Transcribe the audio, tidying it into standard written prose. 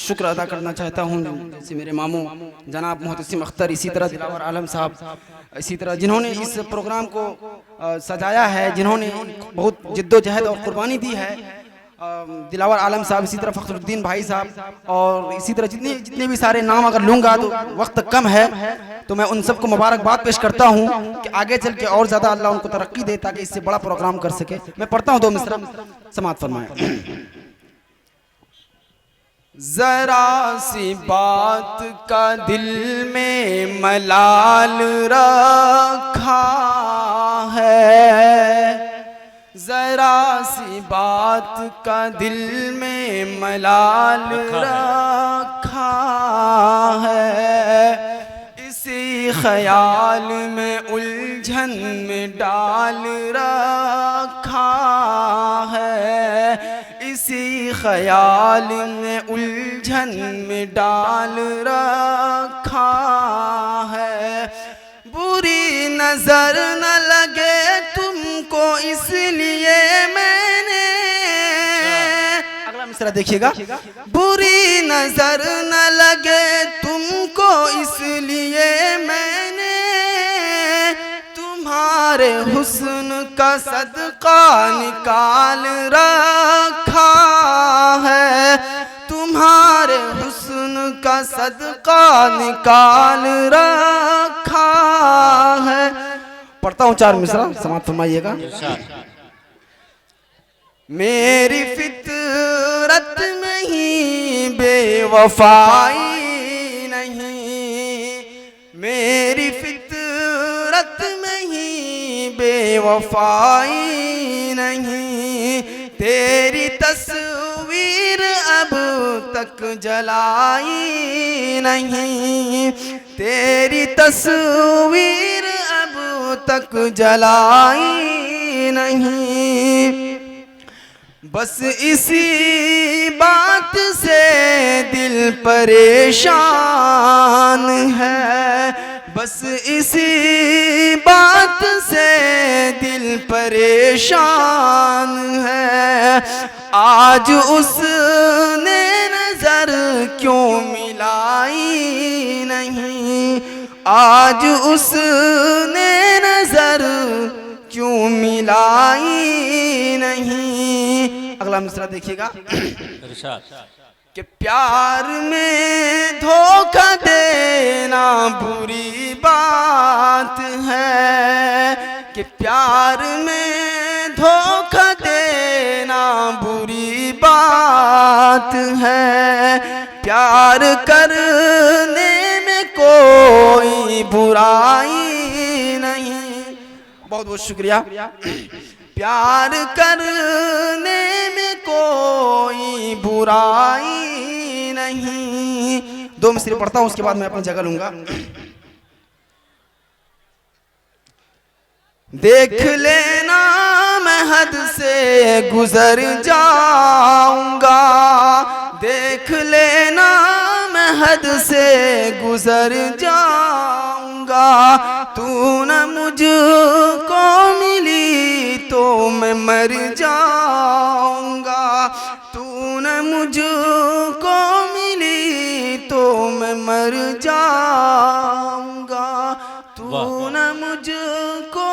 शुक्र अदा करना चाहता हूँ, जैसे मेरे मामू जनाब मोहतसिम अख्तर, इसी तरह दिलावर आलम साहब, इसी तरह जिन्होंने इस प्रोग्राम को सजाया है, जिन्होंने बहुत जिद्दोजहद और कुर्बानी दी है, दिलावर आलम साहब, इसी तरह फ़खरुद्दीन भाई साहब, और इसी तरह जितने भी सारे नाम अगर लूँगा तो वक्त कम है, तो मैं उन सबको मुबारकबाद पेश करता हूँ कि आगे चल के और ज़्यादा अल्लाह उनको तरक्की दे ताकि इससे बड़ा प्रोग्राम कर सके। मैं पढ़ता हूँ 2 मिसरा, समाअत फरमाएं। जरा सी बात का दिल में मलाल रखा है, जरा सी बात का दिल में मलाल रखा है, इसी ख्याल में उलझन में डाल रखा है, इसी ख्याल में उलझन में डाल रखा है। बुरी नजर न लगे तुमको इसलिए मैंने, अगला मिसरा देखिएगा, बुरी नजर न लगे तुमको इसलिए मैंने तुम्हारे हुस्न का सदका निकाल रखा है, तुम्हारे हुस्न का सदका निकाल रखा है। पढ़ता हूँ 4 मिसरा, समाअत फरमाइएगा। मेरी फितरत में ही बेवफाई नहीं, मेरी फितरत में ही बेवफाई नहीं, तेरी तस्वीर अब तक जलाई नहीं, तेरी तस्वीर अब तक जलाई नहीं, बस इसी बात से दिल परेशान है, बस इसी बात से दिल परेशान है, आज उसने नजर क्यों मिलाई नहीं, आज उसने नजर क्यों मिलाई नहीं। अगला मिसरा देखिएगा कि प्यार में धोखा देना बुरी बात है, कि प्यार में धोखा देना बुरी बात है, प्यार करने में कोई बुराई नहीं। बहुत बहुत शुक्रिया। प्यार करने में कोई बुराई नहीं। 2 मिसरे पढ़ता हूँ, उसके बाद मैं अपनी जगह लूंगा। देख लेना मैं हद से गुजर जाऊंगा, देख लेना मैं हद से गुजर जाऊंगा, तू न मुझको मिली तो मैं मर जाऊंगा, तू न मुझको मिली तो मैं मर जाऊंगा, तू न मुझको